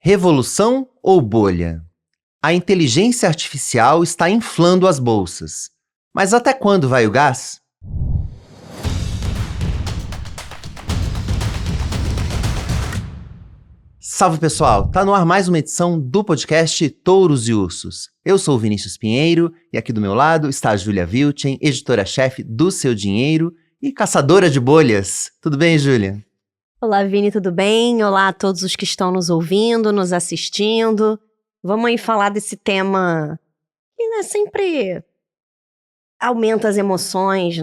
Revolução ou bolha? A inteligência artificial está inflando as bolsas. Mas até quando vai o gás? Salve pessoal, tá no ar mais uma edição do podcast Touros e Ursos. Eu sou o Vinícius Pinheiro e aqui do meu lado está a Júlia Vilchen, editora-chefe do Seu Dinheiro e caçadora de bolhas. Tudo bem, Júlia? Olá, Vini, tudo bem? Olá a todos os que estão nos ouvindo, nos assistindo. Vamos aí falar desse tema que, sempre aumenta as emoções,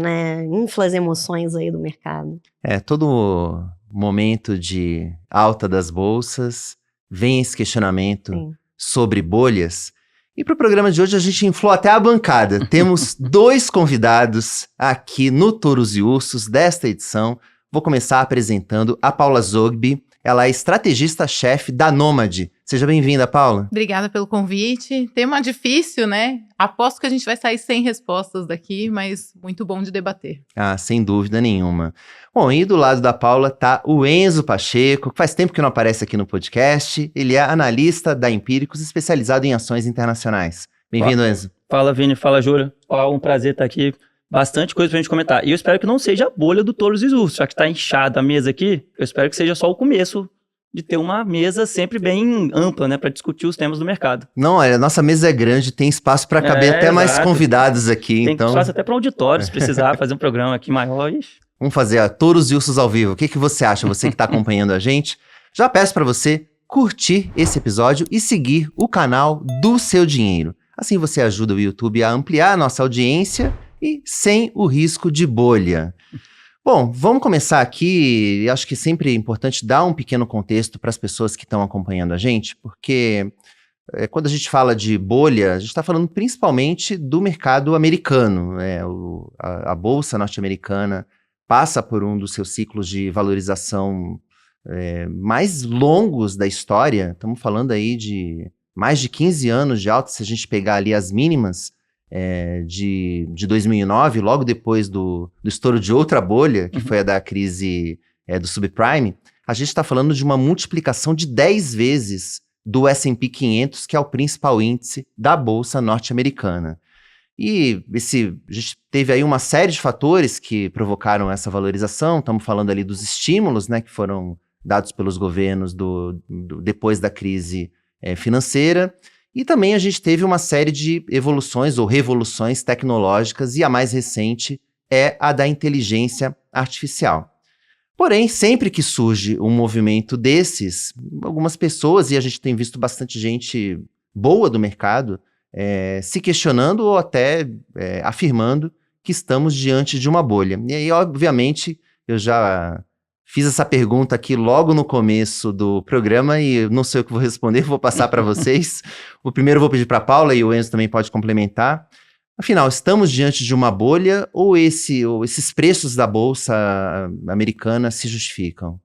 infla as emoções aí do mercado. Todo momento de alta das bolsas, vem esse questionamento sobre bolhas. E para o programa de hoje a gente inflou até a bancada. Temos dois convidados aqui no Touros e Ursos desta edição. Vou começar apresentando a Paula Zogby. Ela é estrategista-chefe da Nômade. Seja bem-vinda, Paula. Obrigada pelo convite. Tema difícil, né? Aposto que a gente vai sair sem respostas daqui, mas muito bom de debater. Sem dúvida nenhuma. Bom, e do lado da Paula tá o Enzo Pacheco, que faz tempo que não aparece aqui no podcast. Ele é analista da Empíricos, especializado em ações internacionais. Bem-vindo, Enzo. Fala, Vini. Fala, Júlia. Um prazer estar aqui. Bastante coisa pra gente comentar. E eu espero que não seja a bolha do Touros e Ursos, já que tá inchada a mesa aqui. Eu espero que seja só o começo de ter uma mesa sempre bem ampla, né, para discutir os temas do mercado. Não, olha, a nossa mesa é grande, tem espaço para caber até mais convidados aqui. Tem espaço até para auditório, se precisar fazer um programa aqui maior. Vamos fazer a Touros e Ursos ao vivo. O que você acha, você que está acompanhando a gente? Já peço para você curtir esse episódio e seguir o canal do Seu Dinheiro. Assim você ajuda o YouTube a ampliar a nossa audiência e sem o risco de bolha. Bom, vamos começar aqui. Acho que sempre é importante dar um pequeno contexto para as pessoas que estão acompanhando a gente, porque quando a gente fala de bolha, a gente está falando principalmente do mercado americano. A Bolsa norte-americana passa por um dos seus ciclos de valorização mais longos da história. Estamos falando aí de mais de 15 anos de alta, se a gente pegar ali as mínimas de 2009, logo depois do estouro de outra bolha, que foi a da crise do subprime, a gente está falando de uma multiplicação de 10 vezes do S&P 500, que é o principal índice da Bolsa norte-americana. E a gente teve aí uma série de fatores que provocaram essa valorização. Estamos falando ali dos estímulos, que foram dados pelos governos depois da crise financeira. E também a gente teve uma série de evoluções ou revoluções tecnológicas, e a mais recente é a da inteligência artificial. Porém, sempre que surge um movimento desses, algumas pessoas, e a gente tem visto bastante gente boa do mercado, se questionando ou até afirmando que estamos diante de uma bolha. E aí, obviamente, eu já fiz essa pergunta aqui logo no começo do programa e não sei o que vou responder, vou passar para vocês. O primeiro eu vou pedir para a Paula e o Enzo também pode complementar. Afinal, estamos diante de uma bolha ou esses preços da Bolsa americana se justificam?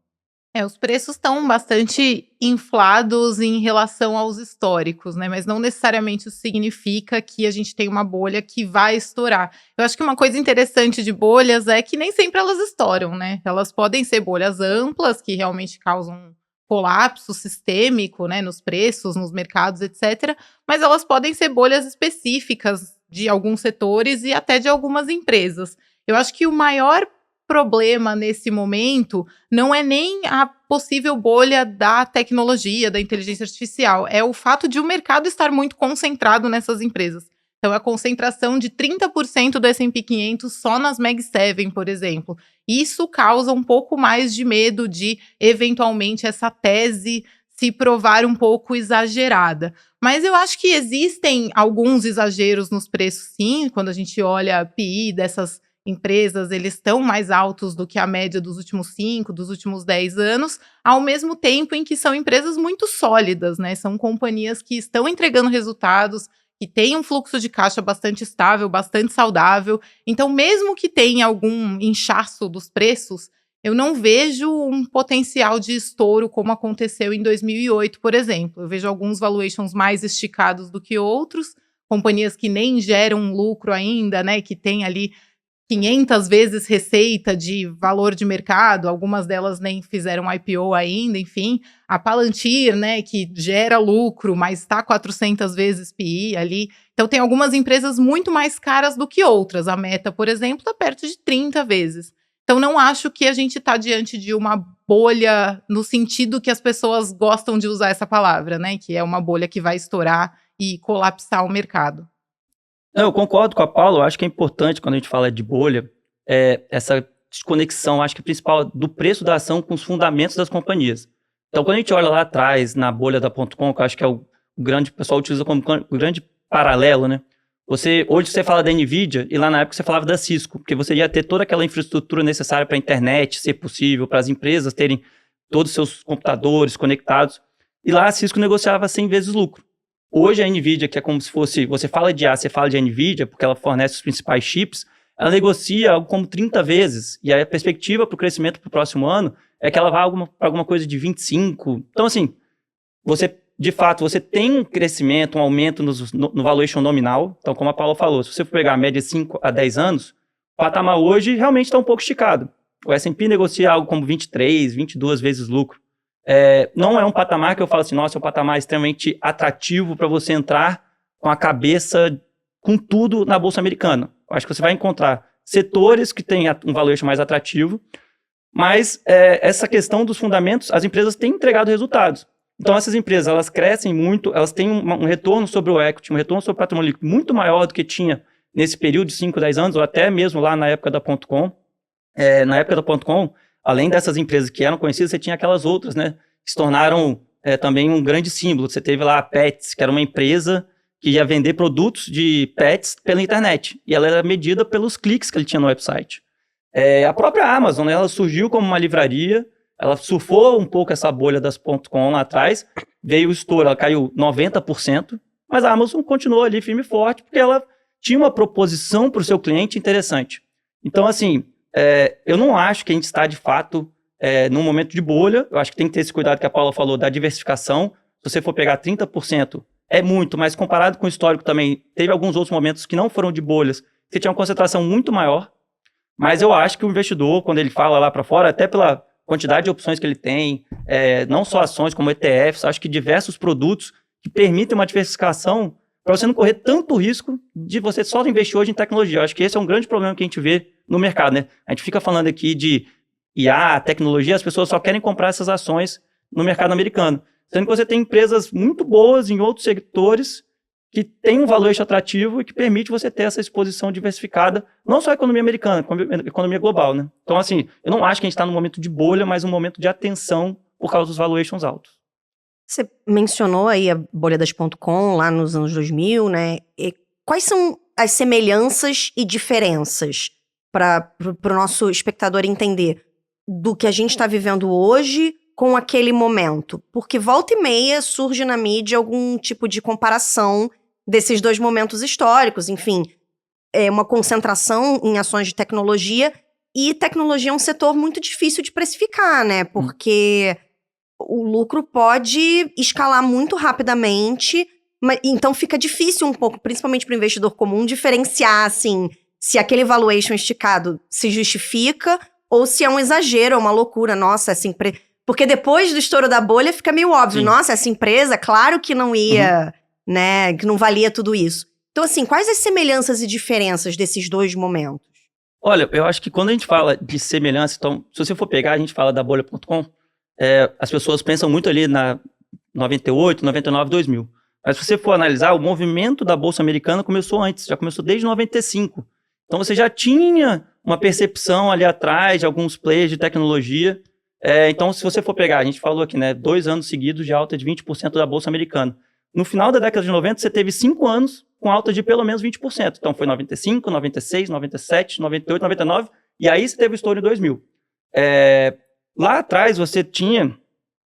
Os preços estão bastante inflados em relação aos históricos, mas não necessariamente isso significa que a gente tem uma bolha que vai estourar. Eu acho que uma coisa interessante de bolhas é que nem sempre elas estouram, Elas podem ser bolhas amplas, que realmente causam colapso sistêmico, nos preços, nos mercados, etc. Mas elas podem ser bolhas específicas de alguns setores e até de algumas empresas. Eu acho que o maior problema nesse momento não é nem a possível bolha da tecnologia, da inteligência artificial, é o fato de o mercado estar muito concentrado nessas empresas. Então, a concentração de 30% do S&P 500 só nas Mag 7, por exemplo. Isso causa um pouco mais de medo de, eventualmente, essa tese se provar um pouco exagerada. Mas eu acho que existem alguns exageros nos preços, sim. Quando a gente olha a PI dessas empresas, eles estão mais altos do que a média dos últimos 5, dos últimos 10 anos, ao mesmo tempo em que são empresas muito sólidas, São companhias que estão entregando resultados, que têm um fluxo de caixa bastante estável, bastante saudável. Então, mesmo que tenha algum inchaço dos preços, eu não vejo um potencial de estouro como aconteceu em 2008, por exemplo. Eu vejo alguns valuations mais esticados do que outros, companhias que nem geram lucro ainda, que tem ali 500 vezes receita de valor de mercado, algumas delas nem fizeram IPO ainda, enfim. A Palantir, né, que gera lucro, mas está 400 vezes PI ali. Então, tem algumas empresas muito mais caras do que outras. A Meta, por exemplo, está perto de 30 vezes. Então, não acho que a gente está diante de uma bolha no sentido que as pessoas gostam de usar essa palavra, né? Que é uma bolha que vai estourar e colapsar o mercado. Não, eu concordo com a Paula, eu acho que é importante quando a gente fala de bolha, essa desconexão, acho que principal, do preço da ação com os fundamentos das companhias. Então, quando a gente olha lá atrás, na bolha da .com, que eu acho que é o grande, o pessoal utiliza como o grande paralelo, né? Hoje você fala da NVIDIA e lá na época você falava da Cisco, porque você ia ter toda aquela infraestrutura necessária para a internet ser possível, para as empresas terem todos os seus computadores conectados. E lá a Cisco negociava 100 vezes lucro. Hoje a NVIDIA, que é como se fosse, você fala de A, você fala de NVIDIA, porque ela fornece os principais chips, ela negocia algo como 30 vezes. E a perspectiva para o crescimento para o próximo ano é que ela vá para alguma coisa de 25. Então, assim, de fato, você tem um crescimento, um aumento no valuation nominal. Então, como a Paula falou, se você for pegar a média de 5 a 10 anos, o patamar hoje realmente está um pouco esticado. O S&P negocia algo como 23, 22 vezes lucro. Não é um patamar que eu falo assim, nossa, é um patamar extremamente atrativo para você entrar com a cabeça, com tudo na Bolsa Americana. Eu acho que você vai encontrar setores que têm um valuation mais atrativo, mas essa questão dos fundamentos, as empresas têm entregado resultados. Então, essas empresas, elas crescem muito, elas têm um retorno sobre o equity, um retorno sobre o patrimônio líquido muito maior do que tinha nesse período de 5, 10 anos, ou até mesmo lá na época da .com. Na época da .com, além dessas empresas que eram conhecidas, você tinha aquelas outras, né, que se tornaram também um grande símbolo. Você teve lá a Pets, que era uma empresa que ia vender produtos de pets pela internet, e ela era medida pelos cliques que ele tinha no website. A própria Amazon, né, ela surgiu como uma livraria, ela surfou um pouco essa bolha das .com lá atrás, veio o estouro, ela caiu 90%, mas a Amazon continuou ali firme e forte, porque ela tinha uma proposição para o seu cliente interessante. Então, assim, eu não acho que a gente está, de fato, num momento de bolha. Eu acho que tem que ter esse cuidado que a Paula falou da diversificação. Se você for pegar 30%, é muito, mas comparado com o histórico também, teve alguns outros momentos que não foram de bolhas, você tinha uma concentração muito maior. Mas eu acho que o investidor, quando ele fala lá para fora, até pela quantidade de opções que ele tem, não só ações como ETFs, acho que diversos produtos que permitem uma diversificação para você não correr tanto risco de você só investir hoje em tecnologia. Eu acho que esse é um grande problema que a gente vê no mercado, né? A gente fica falando aqui de IA, tecnologia, as pessoas só querem comprar essas ações no mercado americano. Sendo que você tem empresas muito boas em outros setores que têm um valor atrativo e que permite você ter essa exposição diversificada, não só a economia americana, como a economia global, né? Então, assim, eu não acho que a gente está num momento de bolha, mas um momento de atenção por causa dos valuations altos. Você mencionou aí a bolha das .com lá nos anos 2000, né? E quais são as semelhanças e diferenças para o nosso espectador entender do que a gente está vivendo hoje com aquele momento? Porque volta e meia surge na mídia algum tipo de comparação desses dois momentos históricos. Enfim, uma concentração em ações de tecnologia, e tecnologia é um setor muito difícil de precificar, né? Porque o lucro pode escalar muito rapidamente, então fica difícil um pouco, principalmente para o investidor comum, diferenciar, assim, se aquele valuation esticado se justifica ou se é um exagero, é uma loucura. Nossa, essa empresa... Porque depois do estouro da bolha fica meio óbvio. Sim. Nossa, essa empresa, claro que não ia, né, que não valia tudo isso. Então, assim, quais as semelhanças e diferenças desses dois momentos? Olha, eu acho que quando a gente fala de semelhança, então, se você for pegar, a gente fala da bolha.com, as pessoas pensam muito ali na 98, 99, 2000. Mas se você for analisar, o movimento da Bolsa Americana começou antes, já começou desde 95. Então você já tinha uma percepção ali atrás de alguns players de tecnologia. Então, se você for pegar, a gente falou aqui, né, 2 anos seguidos de alta de 20% da Bolsa Americana. No final da década de 90, você teve 5 anos com alta de pelo menos 20%. Então foi 95, 96, 97, 98, 99, e aí você teve o estouro em 2000. Lá atrás você tinha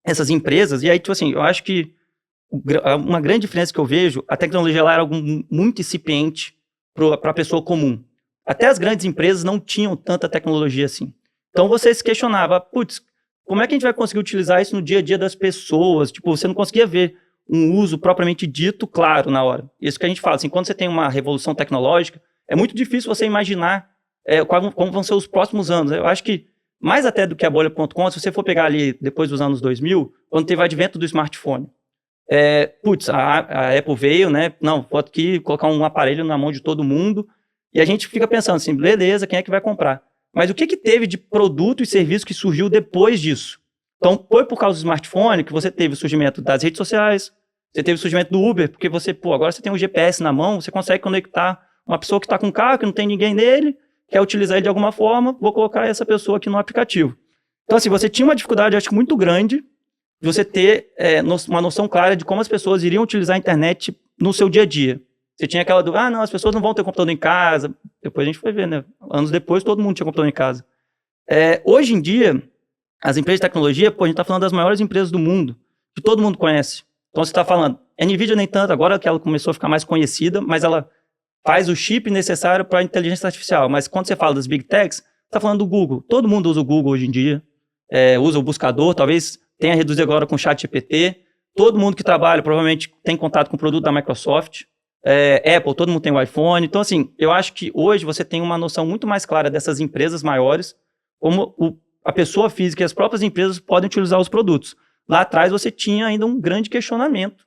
essas empresas, e aí, tipo assim, eu acho que uma grande diferença que eu vejo, a tecnologia lá era algo muito incipiente para a pessoa comum. Até as grandes empresas não tinham tanta tecnologia assim. Então você se questionava, putz, como é que a gente vai conseguir utilizar isso no dia a dia das pessoas? Tipo, você não conseguia ver um uso propriamente dito claro na hora. Isso que a gente fala, assim, quando você tem uma revolução tecnológica, é muito difícil você imaginar como vão ser os próximos anos. Eu acho que, mais até do que a bolha.com, se você for pegar ali depois dos anos 2000, quando teve o advento do smartphone, a Apple veio, né? Não, vou aqui colocar um aparelho na mão de todo mundo, e a gente fica pensando assim, beleza, quem é que vai comprar? Mas o que teve de produto e serviço que surgiu depois disso? Então, foi por causa do smartphone que você teve o surgimento das redes sociais, você teve o surgimento do Uber, porque agora você tem um GPS na mão, você consegue conectar uma pessoa que está com um carro, que não tem ninguém nele, quer utilizar ele de alguma forma, vou colocar essa pessoa aqui no aplicativo. Então, assim, você tinha uma dificuldade, acho que muito grande, de você ter uma noção clara de como as pessoas iriam utilizar a internet no seu dia a dia. Você tinha aquela dúvida, não, as pessoas não vão ter computador em casa. Depois a gente foi ver, né? Anos depois, todo mundo tinha computador em casa. Hoje em dia, as empresas de tecnologia, a gente está falando das maiores empresas do mundo, que todo mundo conhece. Então, você está falando, a NVIDIA nem tanto, agora que ela começou a ficar mais conhecida, mas ela faz o chip necessário para a inteligência artificial. Mas quando você fala das Big Techs, você está falando do Google. Todo mundo usa o Google hoje em dia, usa o buscador, talvez tenha reduzido agora com o ChatGPT. Todo mundo que trabalha provavelmente tem contato com o produto da Microsoft. Apple, todo mundo tem o iPhone. Então, assim, eu acho que hoje você tem uma noção muito mais clara dessas empresas maiores, como a pessoa física e as próprias empresas podem utilizar os produtos. Lá atrás você tinha ainda um grande questionamento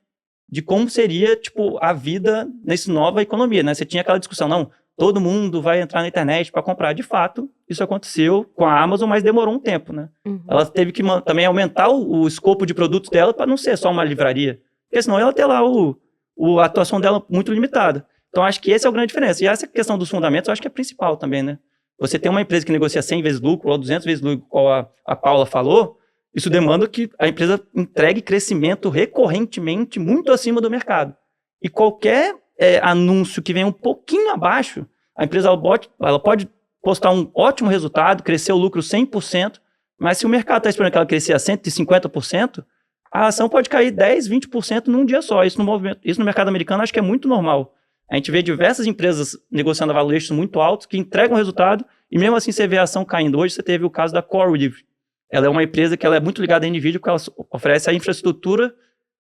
de como seria, tipo, a vida nessa nova economia, né? Você tinha aquela discussão, não, todo mundo vai entrar na internet para comprar. De fato, isso aconteceu com a Amazon, mas demorou um tempo, né? Uhum. Ela teve que também aumentar o escopo de produtos dela para não ser só uma livraria, porque senão ela ter lá a atuação dela muito limitada. Então, acho que essa é a grande diferença. E essa questão dos fundamentos, eu acho que é principal também, né? Você tem uma empresa que negocia 100 vezes lucro ou 200 vezes lucro, como a Paula falou, isso demanda que a empresa entregue crescimento recorrentemente muito acima do mercado. E qualquer anúncio que venha um pouquinho abaixo, a empresa ela pode postar um ótimo resultado, crescer o lucro 100%, mas se o mercado está esperando que ela cresça a 150%, a ação pode cair 10%, 20% num dia só. Isso no mercado americano acho que é muito normal. A gente vê diversas empresas negociando a valuations muito altos que entregam resultado e mesmo assim você vê a ação caindo. Hoje você teve o caso da CoreWeave. Ela é uma empresa que ela é muito ligada à NVIDIA porque ela oferece a infraestrutura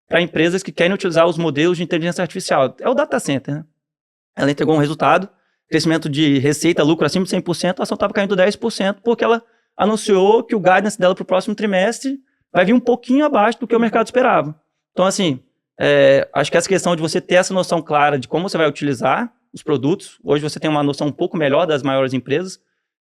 para empresas que querem utilizar os modelos de inteligência artificial. É o data center, né? Ela entregou um resultado, crescimento de receita, lucro acima de 100%, a ação estava caindo 10% porque ela anunciou que o guidance dela para o próximo trimestre vai vir um pouquinho abaixo do que o mercado esperava. Então, assim, acho que essa questão de você ter essa noção clara de como você vai utilizar os produtos, hoje você tem uma noção um pouco melhor das maiores empresas.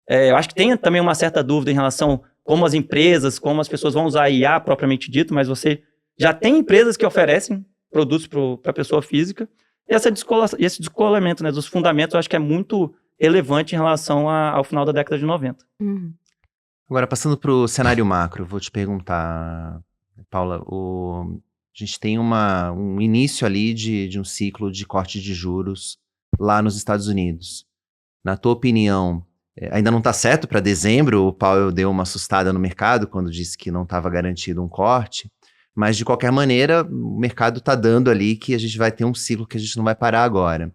Eu acho que tem também uma certa dúvida em relação como as empresas, como as pessoas vão usar a IA propriamente dito, mas você já tem empresas que oferecem produtos para a pessoa física, e esse descolamento, né, dos fundamentos eu acho que é muito relevante em relação ao final da década de 90. Uhum. Agora, passando para o cenário macro, vou te perguntar, Paula, a gente tem um início ali de um ciclo de corte de juros lá nos Estados Unidos. Na tua opinião, ainda não está certo para dezembro, o Powell deu uma assustada no mercado quando disse que não estava garantido um corte, mas de qualquer maneira o mercado está dando ali que a gente vai ter um ciclo que a gente não vai parar agora.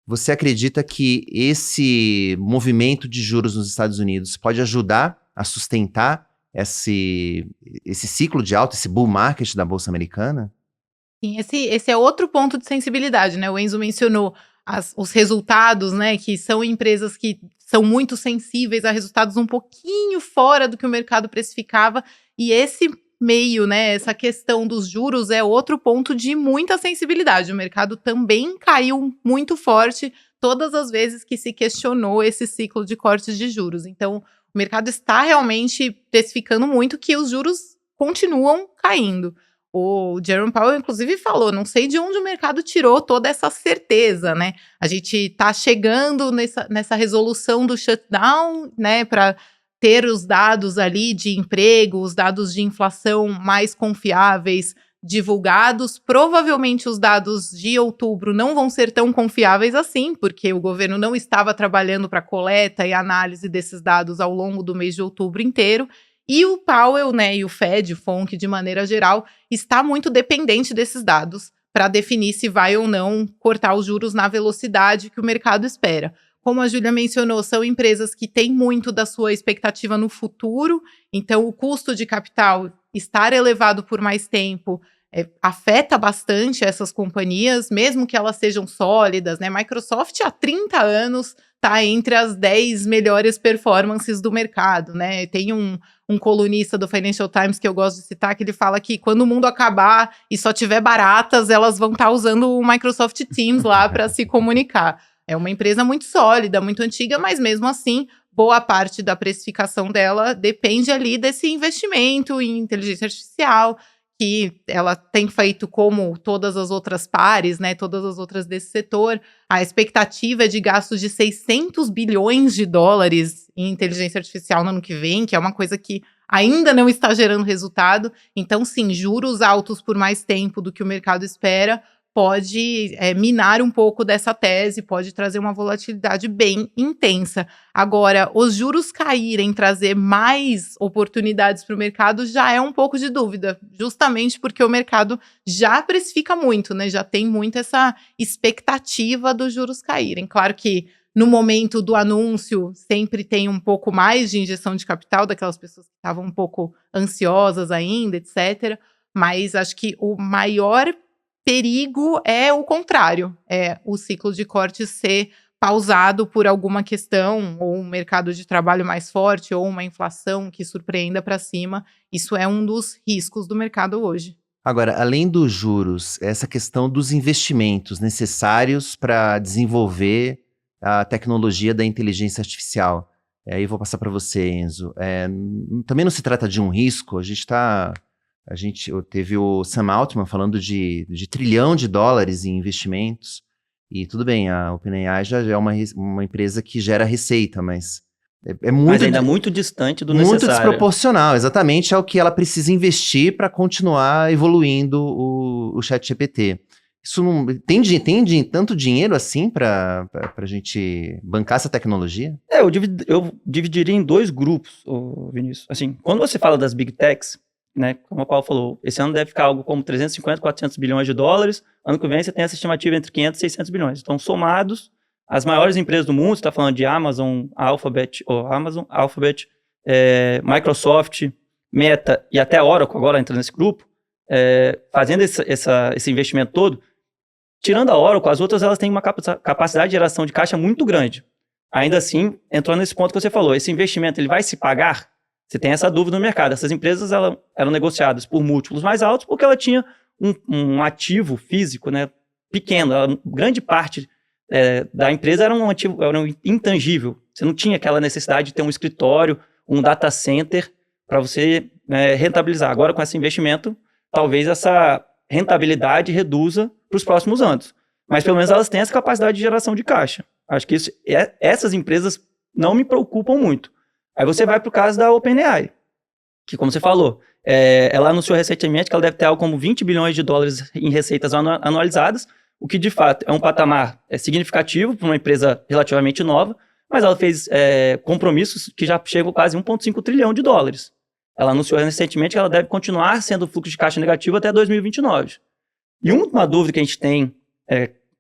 Você acredita que esse movimento de juros nos Estados Unidos pode ajudar a sustentar esse ciclo de alta, esse bull market da Bolsa Americana? Sim, esse é outro ponto de sensibilidade, né? O Enzo mencionou os resultados, né? Que são empresas que são muito sensíveis a resultados um pouquinho fora do que o mercado precificava. E esse meio, né? Essa questão dos juros é outro ponto de muita sensibilidade. O mercado também caiu muito forte todas as vezes que se questionou esse ciclo de cortes de juros. Então, o mercado está realmente precificando muito que os juros continuam caindo. O Jerome Powell, inclusive, falou, não sei de onde o mercado tirou toda essa certeza, né? A gente está chegando nessa resolução do shutdown, né, para ter os dados ali de emprego, os dados de inflação mais confiáveis divulgados. Provavelmente os dados de outubro não vão ser tão confiáveis assim, porque o governo não estava trabalhando para coleta e análise desses dados ao longo do mês de outubro inteiro. E o Powell, né, e o Fed, o FONC, de maneira geral, está muito dependente desses dados para definir se vai ou não cortar os juros na velocidade que o mercado espera. Como a Júlia mencionou, são empresas que têm muito da sua expectativa no futuro, então o custo de capital estar elevado por mais tempo afeta bastante essas companhias, mesmo que elas sejam sólidas, né? Microsoft há 30 anos está entre as 10 melhores performances do mercado, né? Tem um colunista do Financial Times que eu gosto de citar, que ele fala que quando o mundo acabar e só tiver baratas, elas vão estar usando o Microsoft Teams lá para se comunicar. É uma empresa muito sólida, muito antiga, mas mesmo assim, boa parte da precificação dela depende ali desse investimento em inteligência artificial, que ela tem feito como todas as outras pares, né, todas as outras desse setor. A expectativa é de gastos de 600 bilhões de dólares em inteligência artificial no ano que vem, que é uma coisa que ainda não está gerando resultado. Então, sim, juros altos por mais tempo do que o mercado espera pode minar um pouco dessa tese, pode trazer uma volatilidade bem intensa. Agora, os juros caírem, trazer mais oportunidades para o mercado já é um pouco de dúvida, justamente porque o mercado já precifica muito, né? Já tem muito essa expectativa dos juros caírem. Claro que no momento do anúncio sempre tem um pouco mais de injeção de capital daquelas pessoas que estavam um pouco ansiosas ainda, etc. Mas acho que o maior perigo é o contrário, é o ciclo de cortes ser pausado por alguma questão, ou um mercado de trabalho mais forte, ou uma inflação que surpreenda para cima. Isso é um dos riscos do mercado hoje. Agora, além dos juros, essa questão dos investimentos necessários para desenvolver a tecnologia da inteligência artificial. Aí eu vou passar para você, Enzo. Também não se trata de um risco, teve o Sam Altman falando de $1 trilhão em investimentos, e tudo bem, a OpenAI já é uma empresa que gera receita, mas é muito... Mas ainda muito distante do muito necessário. desproporcional, exatamente, é o que ela precisa investir para continuar evoluindo o ChatGPT. Isso não... Tem tanto dinheiro assim para a gente bancar essa tecnologia? Eu dividiria em 2 grupos, Vinícius. Assim, quando você fala das Big Techs, né, como a Paulo falou, esse ano deve ficar algo como 350, 400 bilhões de dólares. Ano que vem você tem essa estimativa entre 500 e 600 bilhões. Então, somados, as maiores empresas do mundo, você está falando de Amazon, Alphabet, Microsoft, Meta e até a Oracle, agora entra nesse grupo, fazendo esse investimento todo. Tirando a Oracle, as outras elas têm uma capacidade de geração de caixa muito grande. Ainda assim, entrou nesse ponto que você falou, esse investimento ele vai se pagar? Você tem essa dúvida no mercado. Essas empresas eram negociadas por múltiplos mais altos porque ela tinha um ativo físico, né, pequeno. Grande parte da empresa era um ativo intangível. Você não tinha aquela necessidade de ter um escritório, um data center para você rentabilizar. Agora, com esse investimento, talvez essa rentabilidade reduza para os próximos anos. Mas, pelo menos, elas têm essa capacidade de geração de caixa. Acho que essas empresas não me preocupam muito. Aí você vai para o caso da OpenAI, que, como você falou, ela anunciou recentemente que ela deve ter algo como 20 bilhões de dólares em receitas anualizadas, o que, de fato, é um patamar significativo para uma empresa relativamente nova, mas ela fez compromissos que já chegam quase 1,5 trilhão de dólares. Ela anunciou recentemente que ela deve continuar sendo fluxo de caixa negativo até 2029. E uma dúvida que a gente tem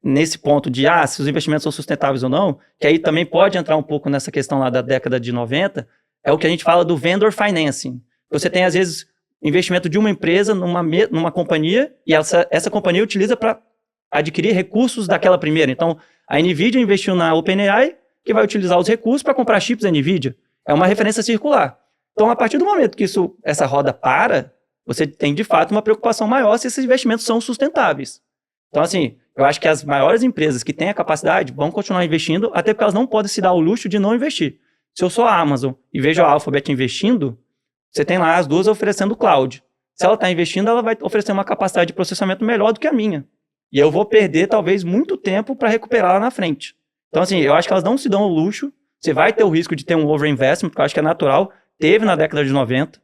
nesse ponto de se os investimentos são sustentáveis ou não, que aí também pode entrar um pouco nessa questão lá da década de 90, é o que a gente fala do vendor financing. Você tem, às vezes, investimento de uma empresa numa companhia, e essa companhia utiliza para adquirir recursos daquela primeira. Então, a NVIDIA investiu na OpenAI, que vai utilizar os recursos para comprar chips da NVIDIA. É uma referência circular. Então, a partir do momento que essa roda para, você tem, de fato, uma preocupação maior se esses investimentos são sustentáveis. Então, assim, eu acho que as maiores empresas que têm a capacidade vão continuar investindo, até porque elas não podem se dar o luxo de não investir. Se eu sou a Amazon e vejo a Alphabet investindo, você tem lá as duas oferecendo cloud. Se ela está investindo, ela vai oferecer uma capacidade de processamento melhor do que a minha. E eu vou perder, talvez, muito tempo para recuperar lá na frente. Então, assim, eu acho que elas não se dão o luxo. Você vai ter o risco de ter um overinvestment, porque eu acho que é natural. Teve na década de 90.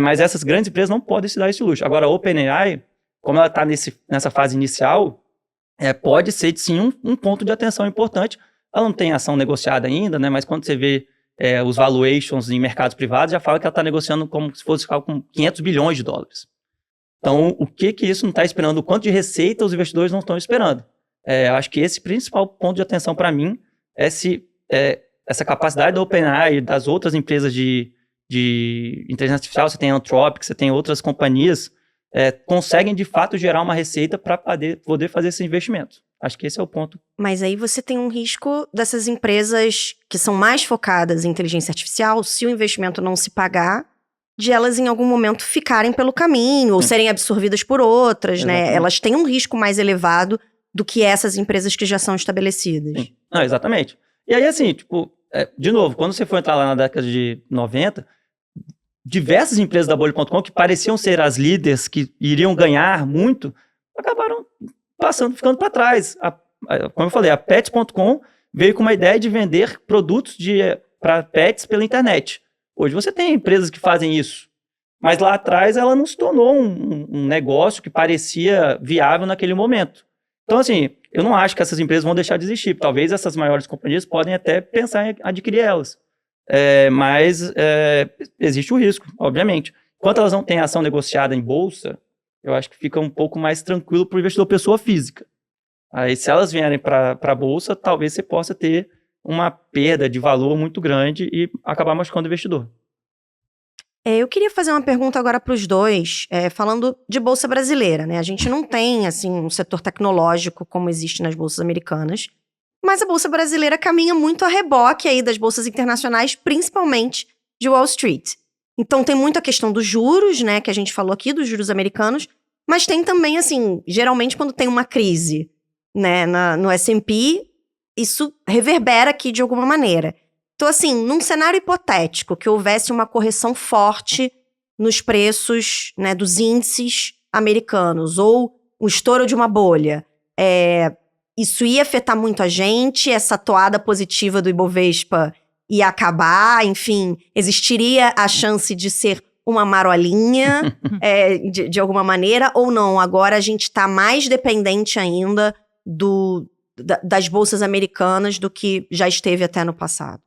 Mas essas grandes empresas não podem se dar esse luxo. Agora, a OpenAI, como ela está nessa fase inicial, pode ser, sim, um ponto de atenção importante. Ela não tem ação negociada ainda, né? Mas quando você vê os valuations em mercados privados, já fala que ela está negociando como se fosse com 500 bilhões de dólares. Então, o que isso não está esperando? O quanto de receita os investidores não estão esperando? Eu acho que esse principal ponto de atenção para mim é se essa capacidade da OpenAI e das outras empresas de inteligência artificial, você tem a Anthropic, você tem outras companhias conseguem de fato gerar uma receita para poder fazer esses investimentos. Acho que esse é o ponto. Mas aí você tem um risco dessas empresas que são mais focadas em inteligência artificial, se o investimento não se pagar, de elas em algum momento ficarem pelo caminho ou serem absorvidas por outras, né? Elas têm um risco mais elevado do que essas empresas que já são estabelecidas. Sim. Não, exatamente. E aí, assim, de novo, quando você for entrar lá na década de 90, diversas empresas da Bolha.com que pareciam ser as líderes que iriam ganhar muito, acabaram ficando para trás. Como eu falei, a Pets.com veio com uma ideia de vender produtos para pets pela internet. Hoje você tem empresas que fazem isso, mas lá atrás ela não se tornou um negócio que parecia viável naquele momento. Então, assim, eu não acho que essas empresas vão deixar de existir. Talvez essas maiores companhias podem até pensar em adquirir elas. Mas existe o risco, obviamente. Enquanto elas não têm ação negociada em bolsa, eu acho que fica um pouco mais tranquilo para o investidor pessoa física. Aí, se elas vierem para a bolsa, talvez você possa ter uma perda de valor muito grande e acabar machucando o investidor. Eu queria fazer uma pergunta agora para os dois, falando de bolsa brasileira, né? A gente não tem, assim, um setor tecnológico como existe nas bolsas americanas, mas a bolsa brasileira caminha muito a reboque aí das bolsas internacionais, principalmente de Wall Street. Então tem muito a questão dos juros, né, que a gente falou aqui, dos juros americanos, mas tem também, assim, geralmente quando tem uma crise, né, no S&P, isso reverbera aqui de alguma maneira. Então, assim, num cenário hipotético que houvesse uma correção forte nos preços, né, dos índices americanos, ou o estouro de uma bolha, isso ia afetar muito a gente, essa toada positiva do Ibovespa ia acabar, enfim, existiria a chance de ser uma marolinha, de alguma maneira, ou não? Agora a gente está mais dependente ainda das bolsas americanas do que já esteve até no passado.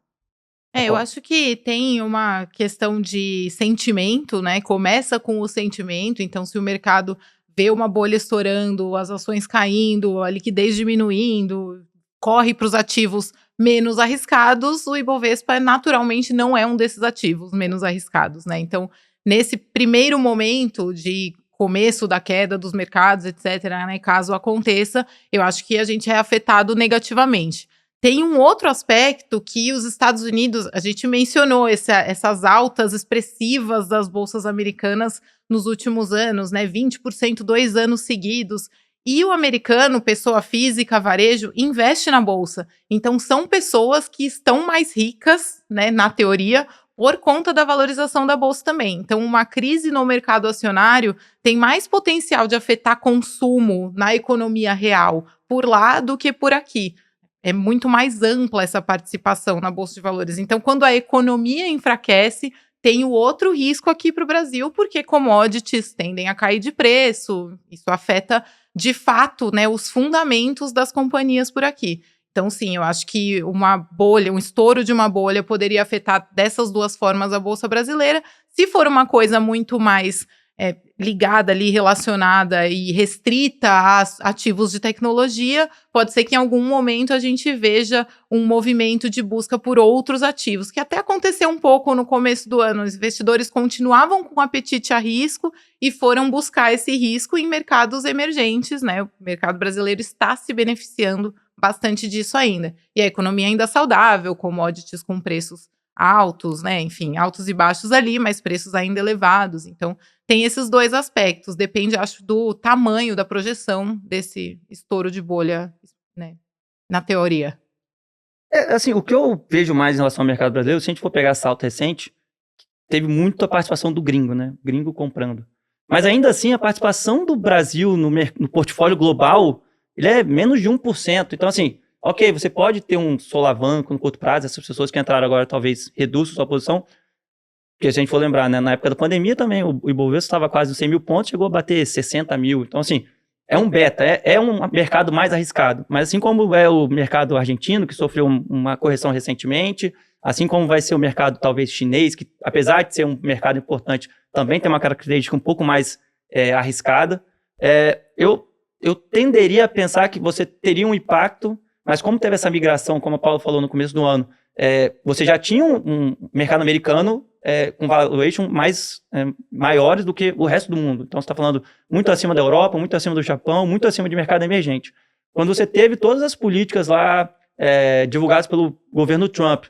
Eu acho que tem uma questão de sentimento, né? Começa com o sentimento, então se o mercado vê uma bolha estourando, as ações caindo, a liquidez diminuindo, corre para os ativos menos arriscados, o Ibovespa naturalmente não é um desses ativos menos arriscados, né? Então, nesse primeiro momento de começo da queda dos mercados, etc., né, caso aconteça, eu acho que a gente é afetado negativamente. Tem um outro aspecto que os Estados Unidos, a gente mencionou essas altas expressivas das bolsas americanas nos últimos anos, né? 20% 2 anos seguidos. E o americano, pessoa física, varejo, investe na bolsa. Então, são pessoas que estão mais ricas, né, na teoria, por conta da valorização da bolsa também. Então, uma crise no mercado acionário tem mais potencial de afetar consumo na economia real por lá do que por aqui. É muito mais ampla essa participação na Bolsa de Valores. Então, quando a economia enfraquece, tem o outro risco aqui para o Brasil, porque commodities tendem a cair de preço. Isso afeta, de fato, né, os fundamentos das companhias por aqui. Então, sim, eu acho que uma bolha, um estouro de uma bolha poderia afetar dessas duas formas a Bolsa brasileira. Se for uma coisa muito mais ligada ali, relacionada e restrita a ativos de tecnologia, pode ser que em algum momento a gente veja um movimento de busca por outros ativos, que até aconteceu um pouco no começo do ano. Os investidores continuavam com apetite a risco e foram buscar esse risco em mercados emergentes, né? O mercado brasileiro está se beneficiando bastante disso ainda. E a economia ainda saudável, commodities com preços altos, né? Enfim, altos e baixos ali, mas preços ainda elevados. Então, tem esses dois aspectos. Depende, acho, do tamanho da projeção desse estouro de bolha, né? Na teoria. Assim, o que eu vejo mais em relação ao mercado brasileiro, se a gente for pegar essa alta recente, teve muita participação do gringo, né? Gringo comprando. Mas ainda assim, a participação do Brasil no portfólio global, ele é menos de 1%. Então, assim, ok, você pode ter um solavanco no curto prazo, essas pessoas que entraram agora talvez reduzam sua posição, porque se a gente for lembrar, né, na época da pandemia também, o Ibovespa estava quase nos 100 mil pontos, chegou a bater 60 mil. Então, assim, é um beta, é um mercado mais arriscado. Mas assim como é o mercado argentino, que sofreu uma correção recentemente, assim como vai ser o mercado talvez chinês, que apesar de ser um mercado importante, também tem uma característica um pouco mais arriscada, eu tenderia a pensar que você teria um impacto, mas como teve essa migração, como a Paula falou no começo do ano, você já tinha um mercado americano com valuation maiores do que o resto do mundo. Então, você está falando muito acima da Europa, muito acima do Japão, muito acima de mercado emergente. Quando você teve todas as políticas lá divulgadas pelo governo Trump,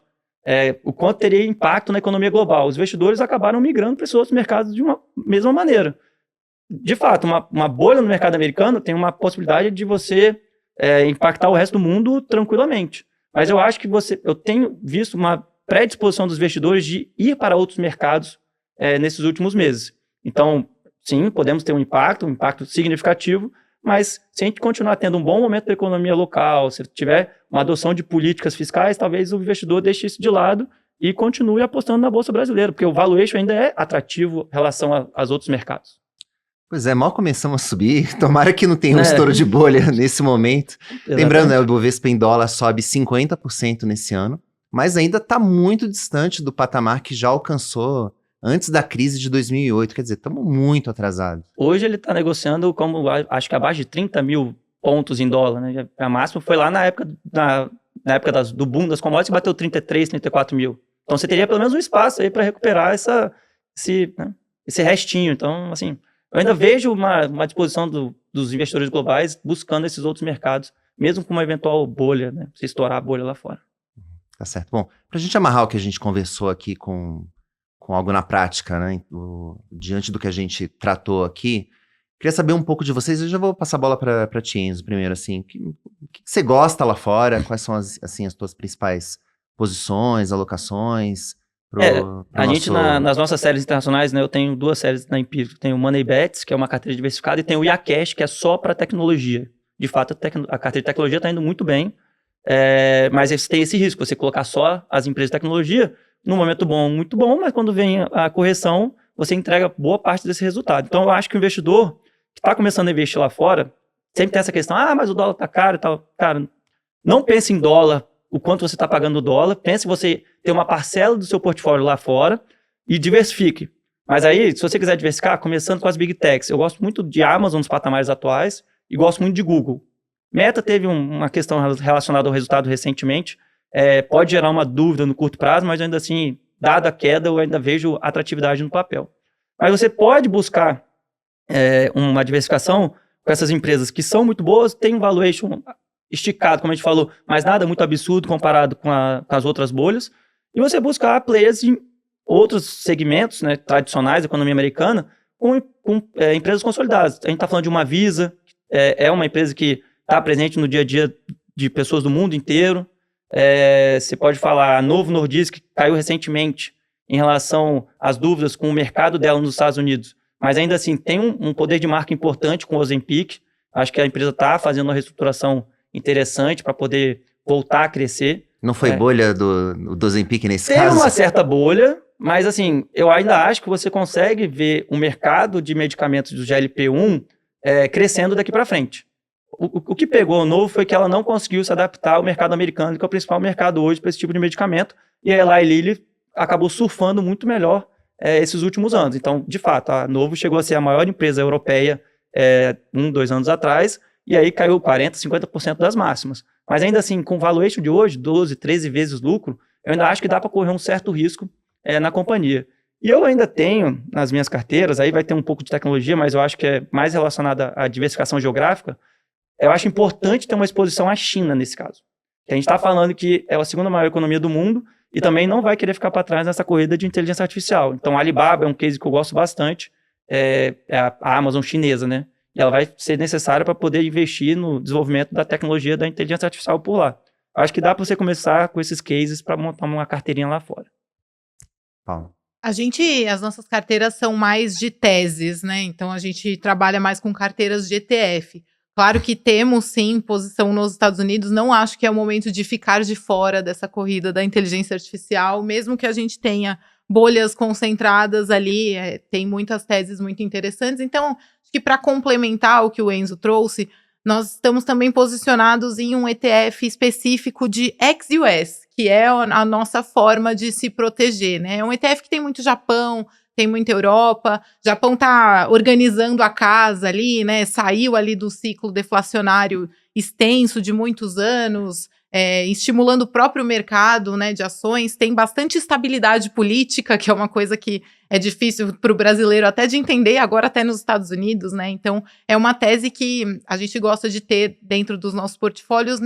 o quanto teria impacto na economia global, os investidores acabaram migrando para esses outros mercados de uma mesma maneira. De fato, uma bolha no mercado americano tem uma possibilidade de você impactar o resto do mundo tranquilamente. Mas eu acho que eu tenho visto uma predisposição dos investidores de ir para outros mercados nesses últimos meses. Então, sim, podemos ter um impacto significativo, mas se a gente continuar tendo um bom momento da economia local, se tiver uma adoção de políticas fiscais, talvez o investidor deixe isso de lado e continue apostando na Bolsa Brasileira, porque o valuation ainda é atrativo em relação aos outros mercados. Pois é, mal começamos a subir. Tomara que não tenha um estouro de bolha nesse momento. Exatamente. Lembrando, o Ibovespa em dólar sobe 50% nesse ano, mas ainda está muito distante do patamar que já alcançou antes da crise de 2008. Quer dizer, estamos muito atrasados. Hoje ele está negociando como, acho que abaixo de 30 mil pontos em dólar, né? A máxima foi lá na época, do boom das commodities, que bateu 33, 34 mil. Então você teria pelo menos um espaço aí para recuperar esse restinho. Então, assim, eu ainda vejo uma disposição dos investidores globais buscando esses outros mercados, mesmo com uma eventual bolha, né? Se estourar a bolha lá fora. Tá certo. Bom, para a gente amarrar o que a gente conversou aqui com algo na prática, né? Diante do que a gente tratou aqui, queria saber um pouco de vocês. Eu já vou passar a bola para ti, Enzo, primeiro, assim. O que você gosta lá fora? Quais são as tuas principais posições, alocações? A gente, nas nossas séries internacionais, né, eu tenho 2 séries na Empírico. Tem o Money Bets, que é uma carteira diversificada, e tem o Yacash, que é só para tecnologia. De fato, a carteira de tecnologia está indo muito bem, mas você tem esse risco, você colocar só as empresas de tecnologia, num momento bom, muito bom, mas quando vem a correção, você entrega boa parte desse resultado. Então, eu acho que o investidor que está começando a investir lá fora, sempre tem essa questão, mas o dólar está caro e tal. Cara, não pense em dólar, o quanto você está pagando no dólar, pense em você ter uma parcela do seu portfólio lá fora e diversifique. Mas aí, se você quiser diversificar, começando com as Big Techs, eu gosto muito de Amazon nos patamares atuais e gosto muito de Google. Meta teve uma questão relacionada ao resultado recentemente, pode gerar uma dúvida no curto prazo, mas ainda assim, dada a queda, eu ainda vejo atratividade no papel. Mas você pode buscar uma diversificação com essas empresas que são muito boas, tem um valuation esticado, como a gente falou, mas nada muito absurdo comparado com as outras bolhas, e você buscar players em outros segmentos, né, tradicionais da economia americana, com empresas consolidadas. A gente está falando de uma Visa, é uma empresa que está presente no dia a dia de pessoas do mundo inteiro. Você pode falar a Novo Nordisk, que caiu recentemente em relação às dúvidas com o mercado dela nos Estados Unidos, mas ainda assim tem um poder de marca importante com o Ozempic. Acho que a empresa está fazendo uma reestruturação interessante para poder voltar a crescer. Não foi bolha do Ozempic nesse caso? Tem uma certa bolha, mas assim, eu ainda acho que você consegue ver o mercado de medicamentos do GLP-1 crescendo daqui para frente. O que pegou novo foi que ela não conseguiu se adaptar ao mercado americano, que é o principal mercado hoje para esse tipo de medicamento, e a Eli Lilly acabou surfando muito melhor esses últimos anos. Então, de fato, a Novo chegou a ser a maior empresa europeia 2 anos atrás, e aí caiu 40%, 50% das máximas. Mas ainda assim, com o valuation de hoje, 12, 13 vezes lucro, eu ainda acho que dá para correr um certo risco na companhia. E eu ainda tenho, nas minhas carteiras, aí vai ter um pouco de tecnologia, mas eu acho que é mais relacionada à diversificação geográfica. Eu acho importante ter uma exposição à China nesse caso. A gente está falando que é a segunda maior economia do mundo e também não vai querer ficar para trás nessa corrida de inteligência artificial. Então, a Alibaba é um case que eu gosto bastante, é a Amazon chinesa, né? E ela vai ser necessária para poder investir no desenvolvimento da tecnologia da inteligência artificial por lá. Acho que dá para você começar com esses cases para montar uma carteirinha lá fora. Paulo. As nossas carteiras são mais de teses, né? Então, a gente trabalha mais com carteiras de ETF. Claro que temos, sim, posição nos Estados Unidos. Não acho que é o momento de ficar de fora dessa corrida da inteligência artificial, mesmo que a gente tenha bolhas concentradas ali, tem muitas teses muito interessantes. Então, acho que para complementar o que o Enzo trouxe, nós estamos também posicionados em um ETF específico de ex-US, que é a nossa forma de se proteger, né? É um ETF que tem muito Japão, tem muita Europa, o Japão está organizando a casa ali, né? Saiu ali do ciclo deflacionário extenso de muitos anos, estimulando o próprio mercado, né, de ações, tem bastante estabilidade política, que é uma coisa que é difícil para o brasileiro até de entender, agora até nos Estados Unidos, né? Então, é uma tese que a gente gosta de ter dentro dos nossos portfólios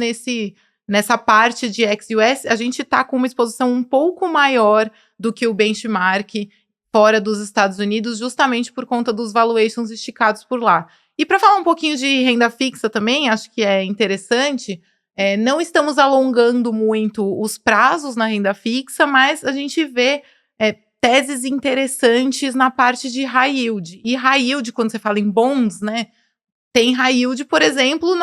nessa parte de ex-US. A gente está com uma exposição um pouco maior do que o benchmark fora dos Estados Unidos, justamente por conta dos valuations esticados por lá. E para falar um pouquinho de renda fixa também, acho que é interessante, não estamos alongando muito os prazos na renda fixa, mas a gente vê teses interessantes na parte de high yield. E high yield, quando você fala em bonds, né? Tem high yield, por exemplo,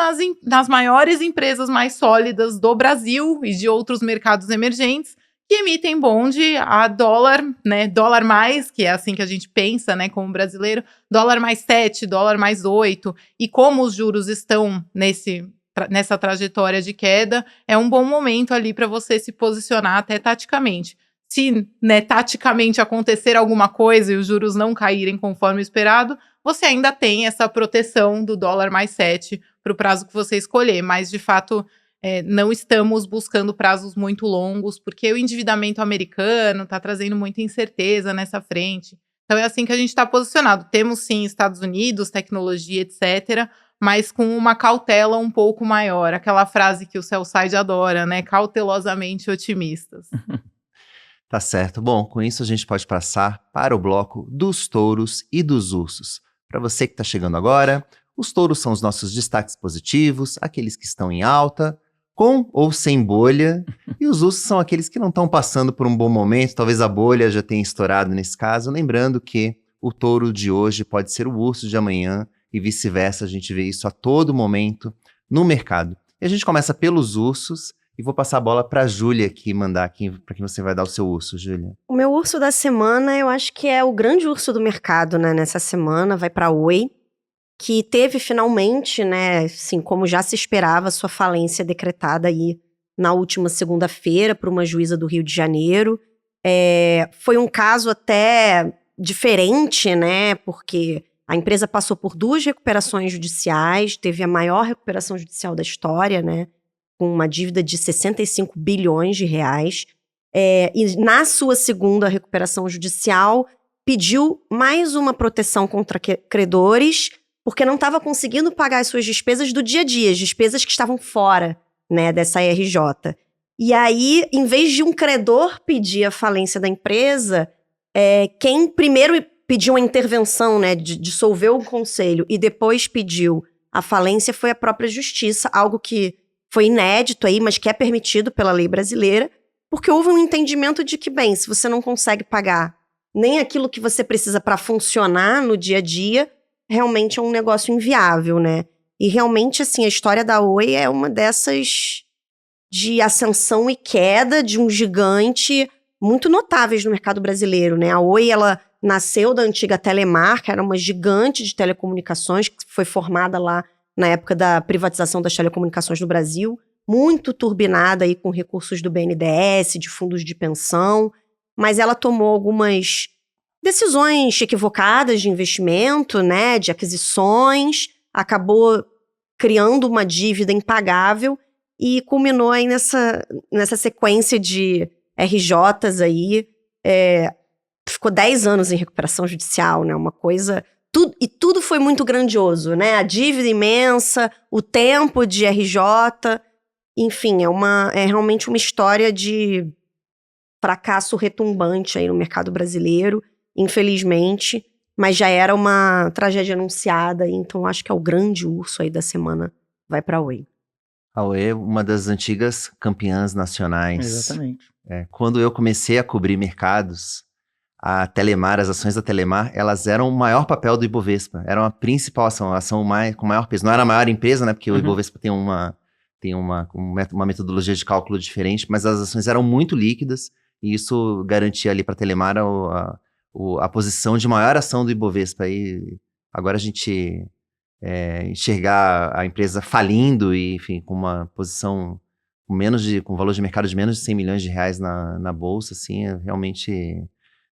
nas maiores empresas mais sólidas do Brasil e de outros mercados emergentes, que emitem bond a dólar, né? Dólar mais, que é assim que a gente pensa, né, como brasileiro, dólar mais 7, dólar mais 8. E como os juros estão nessa trajetória de queda, é um bom momento ali para você se posicionar até taticamente. Se, né, taticamente acontecer alguma coisa e os juros não caírem conforme esperado, você ainda tem essa proteção do dólar mais 7 para o prazo que você escolher. Mas, de fato, não estamos buscando prazos muito longos, porque o endividamento americano está trazendo muita incerteza nessa frente. Então, é assim que a gente está posicionado. Temos, sim, Estados Unidos, tecnologia, etc., mas com uma cautela um pouco maior. Aquela frase que o sell-side adora, né? Cautelosamente otimistas. Tá certo. Bom, com isso a gente pode passar para o bloco dos touros e dos ursos. Para você que está chegando agora, os touros são os nossos destaques positivos, aqueles que estão em alta, com ou sem bolha, e os ursos são aqueles que não estão passando por um bom momento, talvez a bolha já tenha estourado nesse caso, lembrando que o touro de hoje pode ser o urso de amanhã e vice-versa, a gente vê isso a todo momento no mercado. E a gente começa pelos ursos, e vou passar a bola para a Júlia aqui, mandar aqui para quem você vai dar o seu urso, Júlia. O meu urso da semana, eu acho que é o grande urso do mercado, né? Nessa semana, vai para a Oi, que teve finalmente, né, assim, como já se esperava, sua falência decretada aí na última segunda-feira por uma juíza do Rio de Janeiro. Foi um caso até diferente, né? Porque a empresa passou por 2 recuperações judiciais, teve a maior recuperação judicial da história, né? Com uma dívida de 65 bilhões de reais. E na sua segunda recuperação judicial, pediu mais uma proteção contra credores, porque não estava conseguindo pagar as suas despesas do dia a dia, as despesas que estavam fora, né, dessa RJ. E aí, em vez de um credor pedir a falência da empresa, quem primeiro pediu a intervenção, né, dissolveu o conselho e depois pediu a falência foi a própria justiça, algo que foi inédito aí, mas que é permitido pela lei brasileira, porque houve um entendimento de que, bem, se você não consegue pagar nem aquilo que você precisa para funcionar no dia a dia, realmente é um negócio inviável, né? E realmente, assim, a história da Oi é uma dessas de ascensão e queda de um gigante muito notáveis no mercado brasileiro, né? A Oi, ela nasceu da antiga Telemar, que era uma gigante de telecomunicações, que foi formada lá na época da privatização das telecomunicações no Brasil, muito turbinada aí com recursos do BNDES, de fundos de pensão, mas ela tomou algumas decisões equivocadas de investimento, né, de aquisições, acabou criando uma dívida impagável e culminou aí nessa sequência de RJs aí, ficou 10 anos em recuperação judicial, né, uma coisa... Tudo foi muito grandioso, né? A dívida imensa, o tempo de RJ, enfim, é realmente uma história de fracasso retumbante aí no mercado brasileiro, infelizmente, mas já era uma tragédia anunciada, então acho que é o grande urso aí da semana, vai para a Oi. A Oi é uma das antigas campeãs nacionais. Exatamente. Quando eu comecei a cobrir mercados, a Telemar, as ações da Telemar, elas eram o maior papel do Ibovespa. Eram a principal ação, a ação com maior peso. Não era a maior empresa, né? Porque o Ibovespa tem uma metodologia de cálculo diferente, mas as ações eram muito líquidas e isso garantia ali para a Telemar a posição de maior ação do Ibovespa. E agora a gente enxergar a empresa falindo e, enfim, com uma posição com valor de mercado de menos de 100 milhões de reais na bolsa, assim, realmente...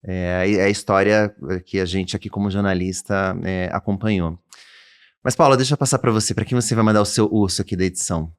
É a história que a gente aqui como jornalista acompanhou. Mas, Paula, deixa eu passar para você. Para quem você vai mandar o seu urso aqui da edição?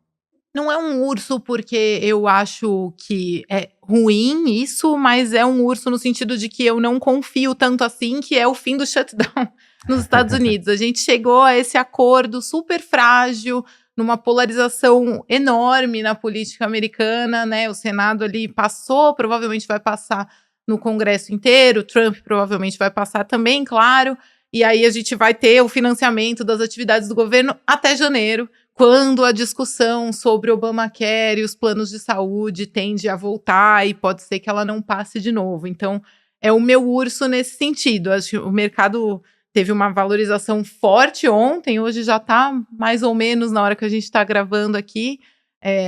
Não é um urso porque eu acho que é ruim isso, mas é um urso no sentido de que eu não confio tanto assim, que é o fim do shutdown nos Estados Unidos. A gente chegou a esse acordo super frágil, numa polarização enorme na política americana, né? O Senado ali passou, provavelmente vai passar no Congresso inteiro, Trump provavelmente vai passar também, claro. E aí a gente vai ter o financiamento das atividades do governo até janeiro, quando a discussão sobre Obamacare e os planos de saúde tende a voltar e pode ser que ela não passe de novo. Então, é o meu urso nesse sentido. Acho que o mercado teve uma valorização forte ontem, hoje já está mais ou menos na hora que a gente está gravando aqui.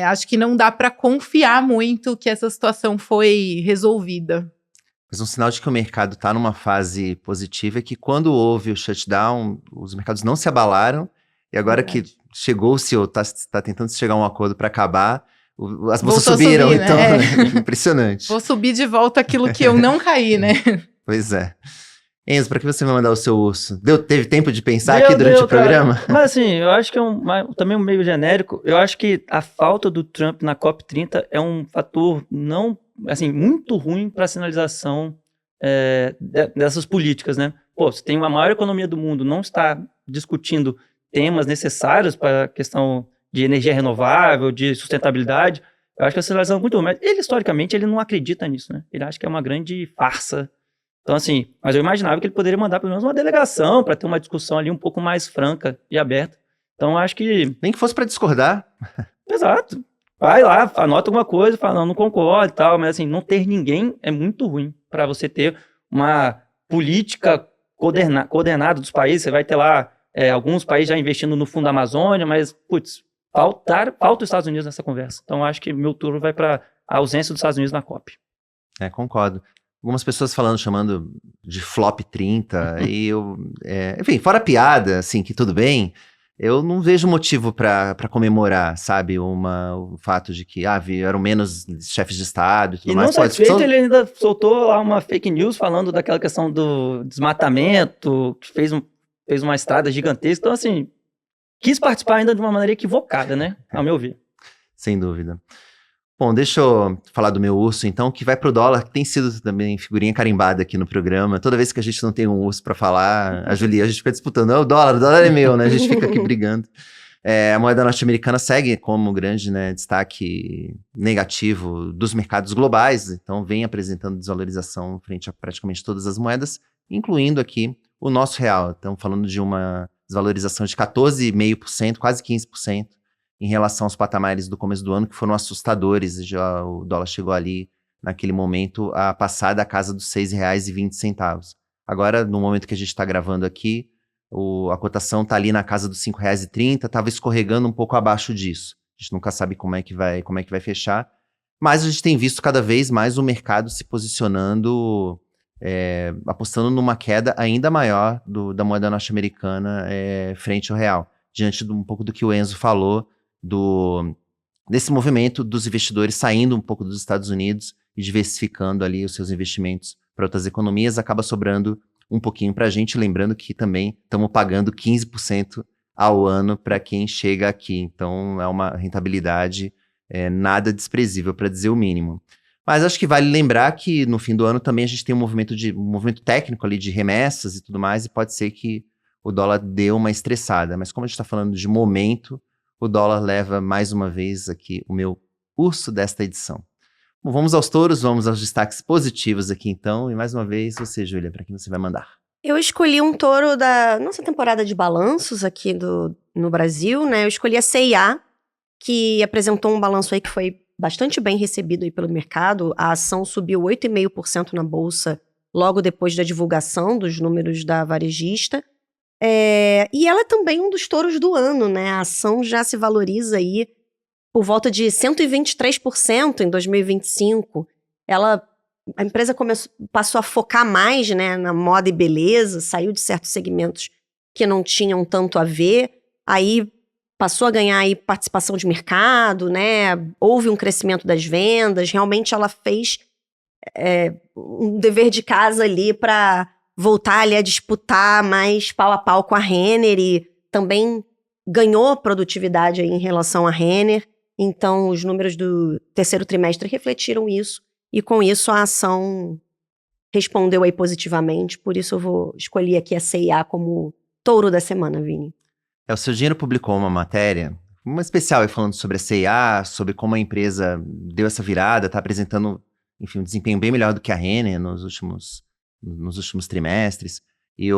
Acho que não dá para confiar muito que essa situação foi resolvida. Mas um sinal de que o mercado está numa fase positiva é que quando houve o shutdown, os mercados não se abalaram, e agora que chegou-se, ou está tentando se chegar a um acordo para acabar, as bolsas subiram, subir, né? Então, impressionante. Vou subir de volta aquilo que eu não caí, né? Pois é. Enzo, para que você vai mandar o seu urso? Teve tempo de pensar aqui durante o programa? Cara. Mas assim, eu acho que também um meio genérico. Eu acho que a falta do Trump na COP30 é um fator não, assim, muito ruim para a sinalização dessas políticas, né? Pô, você tem uma maior economia do mundo, não está discutindo temas necessários para a questão de energia renovável, de sustentabilidade. Eu acho que a sinalização é muito ruim. Mas ele, historicamente, ele não acredita nisso, né? Ele acha que é uma grande farsa. Então, assim, mas eu imaginava que ele poderia mandar pelo menos uma delegação para ter uma discussão ali um pouco mais franca e aberta. Então, eu acho que... Nem que fosse para discordar. Exato. Vai lá, anota alguma coisa, fala, não concordo e tal, mas assim, não ter ninguém é muito ruim para você ter uma política coordenada dos países. Você vai ter lá alguns países já investindo no Fundo da Amazônia, mas, putz, falta os Estados Unidos nessa conversa. Então, eu acho que meu turno vai para a ausência dos Estados Unidos na COP. Concordo. Algumas pessoas chamando de flop 30, e eu... enfim, fora a piada, assim, que tudo bem, eu não vejo motivo para comemorar, sabe, o fato de que vieram menos chefes de Estado e tudo mais. E não satisfeito, ele ainda soltou lá uma fake news falando daquela questão do desmatamento, que fez uma estrada gigantesca. Então, assim, quis participar ainda de uma maneira equivocada, né, ao meu ver. Sem dúvida. Bom, deixa eu falar do meu urso, então, que vai pro dólar, que tem sido também figurinha carimbada aqui no programa. Toda vez que a gente não tem um urso para falar, a gente fica disputando, o dólar é meu, né? A gente fica aqui brigando. A moeda norte-americana segue como grande, né, destaque negativo dos mercados globais, então vem apresentando desvalorização frente a praticamente todas as moedas, incluindo aqui o nosso real. Estamos falando de uma desvalorização de 14,5%, quase 15%. Em relação aos patamares do começo do ano, que foram assustadores. Já o dólar chegou ali, naquele momento, a passar da casa dos R$ 6,20. Agora, no momento que a gente está gravando aqui, a cotação está ali na casa dos R$ 5,30, estava escorregando um pouco abaixo disso. A gente nunca sabe como é que vai fechar. Mas a gente tem visto cada vez mais o mercado se posicionando, apostando numa queda ainda maior da moeda norte-americana frente ao real. Diante de um pouco do que o Enzo falou, desse movimento dos investidores saindo um pouco dos Estados Unidos e diversificando ali os seus investimentos para outras economias, acaba sobrando um pouquinho para a gente, lembrando que também estamos pagando 15% ao ano para quem chega aqui, então é uma rentabilidade nada desprezível, para dizer o mínimo. Mas acho que vale lembrar que no fim do ano também a gente tem um movimento técnico ali de remessas e tudo mais, e pode ser que o dólar dê uma estressada, mas como a gente está falando de momento, o dólar leva mais uma vez aqui o meu urso desta edição. Bom, vamos aos touros, vamos aos destaques positivos aqui então, e mais uma vez você, Júlia, para quem você vai mandar? Eu escolhi um touro da nossa temporada de balanços aqui no Brasil, né? Eu escolhi a C&A, que apresentou um balanço aí que foi bastante bem recebido aí pelo mercado. A ação subiu 8,5% na bolsa logo depois da divulgação dos números da varejista. E ela é também um dos touros do ano, né? A ação já se valoriza aí por volta de 123% em 2025. A empresa passou a focar mais, né, na moda e beleza, saiu de certos segmentos que não tinham tanto a ver, aí passou a ganhar aí participação de mercado, né? Houve um crescimento das vendas, realmente ela fez um dever de casa ali para voltar ali a disputar mais pau a pau com a Renner e também ganhou produtividade aí em relação à Renner. Então, os números do terceiro trimestre refletiram isso. E com isso, a ação respondeu aí positivamente. Por isso, eu vou escolher aqui a CIA como touro da semana, Vini. O Seu Dinheiro publicou uma matéria, uma especial aí falando sobre a CIA, sobre como a empresa deu essa virada, está apresentando, enfim, um desempenho bem melhor do que a Renner nos últimos trimestres. E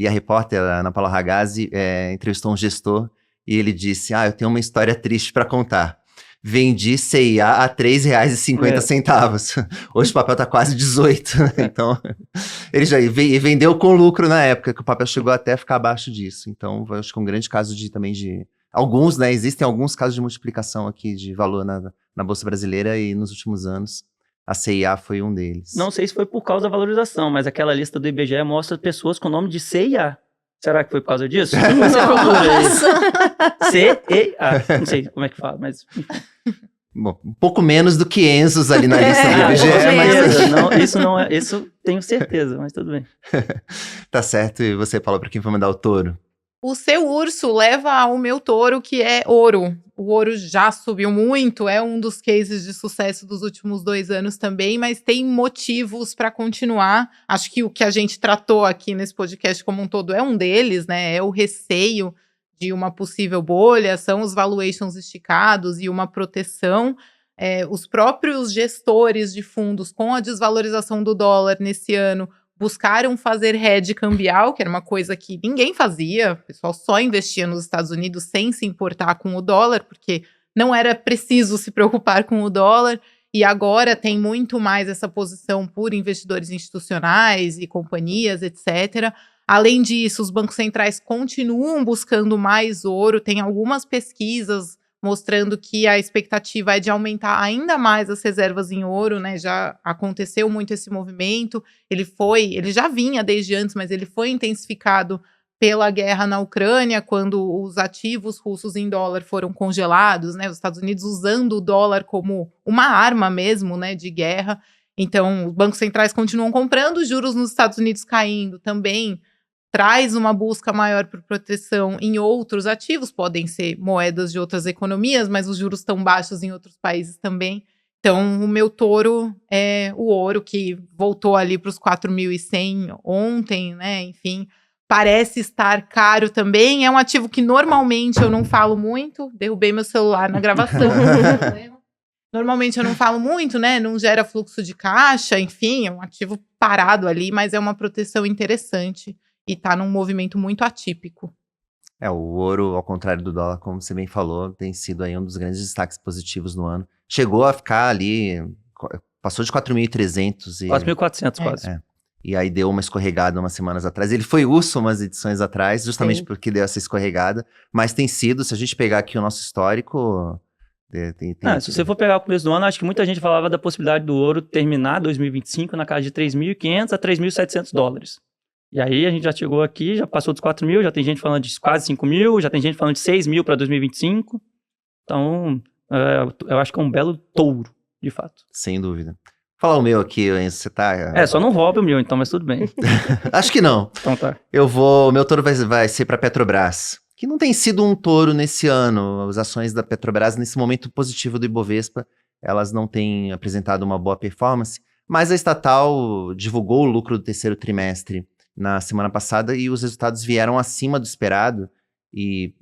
a repórter, a Ana Paula Ragazzi, entrevistou um gestor e ele disse, eu tenho uma história triste para contar. Vendi CIA a R$ 3,50. Hoje o papel tá quase 18. Então, ele já vendeu com lucro na época, que o papel chegou até a ficar abaixo disso. Então, eu acho que é um grande caso também de... Alguns, né? Existem alguns casos de multiplicação aqui de valor na Bolsa Brasileira e nos últimos anos a CIA foi um deles. Não sei se foi por causa da valorização, mas aquela lista do IBGE mostra pessoas com nome de CIA. Será que foi por causa disso? Você procura aí. C-E-A. Não sei como é que fala, mas... Bom, um pouco menos do que Enzos ali na lista do IBGE, mas... Isso tenho certeza, mas tudo bem. Tá certo. E você, Paula, para quem foi mandar o touro? O seu urso leva ao meu touro, que é ouro. O ouro já subiu muito, é um dos cases de sucesso dos últimos 2 anos também, mas tem motivos para continuar. Acho que o que a gente tratou aqui nesse podcast como um todo é um deles, né? É o receio de uma possível bolha, são os valuations esticados e uma proteção. Os próprios gestores de fundos, com a desvalorização do dólar nesse ano, buscaram fazer hedge cambial, que era uma coisa que ninguém fazia, o pessoal só investia nos Estados Unidos sem se importar com o dólar, porque não era preciso se preocupar com o dólar, e agora tem muito mais essa posição por investidores institucionais e companhias, etc. Além disso, os bancos centrais continuam buscando mais ouro, tem algumas pesquisas mostrando que a expectativa é de aumentar ainda mais as reservas em ouro, né? Já aconteceu muito esse movimento, ele já vinha desde antes, mas ele foi intensificado pela guerra na Ucrânia, quando os ativos russos em dólar foram congelados, né? Os Estados Unidos usando o dólar como uma arma mesmo, né, de guerra. Então, os bancos centrais continuam comprando, os juros nos Estados Unidos caindo também, traz uma busca maior por proteção em outros ativos, podem ser moedas de outras economias, mas os juros estão baixos em outros países também. Então, o meu touro é o ouro, que voltou ali para os 4.100 ontem, né? Enfim, parece estar caro também. É um ativo que normalmente eu não falo muito. Derrubei meu celular na gravação. Normalmente eu não falo muito, né? Não gera fluxo de caixa, enfim, é um ativo parado ali, mas é uma proteção interessante. E tá num movimento muito atípico. O ouro, ao contrário do dólar, como você bem falou, tem sido aí um dos grandes destaques positivos no ano. Chegou a ficar ali, passou de 4.300 e... 4.400 quase. E aí deu uma escorregada umas semanas atrás. Ele foi urso umas edições atrás, justamente porque deu essa escorregada. Mas tem sido, se a gente pegar aqui o nosso histórico... Se você for pegar o começo do ano, acho que muita gente falava da possibilidade do ouro terminar 2025 na casa de 3.500 a 3.700 dólares. E aí a gente já chegou aqui, já passou dos 4.000, já tem gente falando de quase 5.000, já tem gente falando de 6.000 para 2025. Então, eu acho que é um belo touro, de fato. Sem dúvida. Vou falar o meu aqui, Enzo, você tá... só não rouba o meu, então, mas tudo bem. Acho que não. Então tá. O meu touro vai ser para Petrobras, que não tem sido um touro nesse ano. As ações da Petrobras, nesse momento positivo do Ibovespa, elas não têm apresentado uma boa performance, mas a estatal divulgou o lucro do terceiro trimestre na semana passada e os resultados vieram acima do esperado e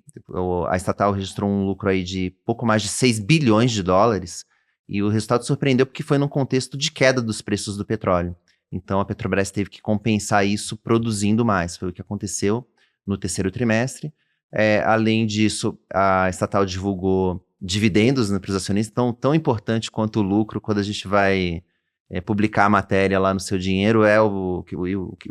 a estatal registrou um lucro aí de pouco mais de 6 bilhões de dólares e o resultado surpreendeu porque foi num contexto de queda dos preços do petróleo. Então a Petrobras teve que compensar isso produzindo mais, foi o que aconteceu no terceiro trimestre. Além disso, a estatal divulgou dividendos, né, para os acionistas, tão importante quanto o lucro quando a gente vai... publicar a matéria lá no Seu Dinheiro o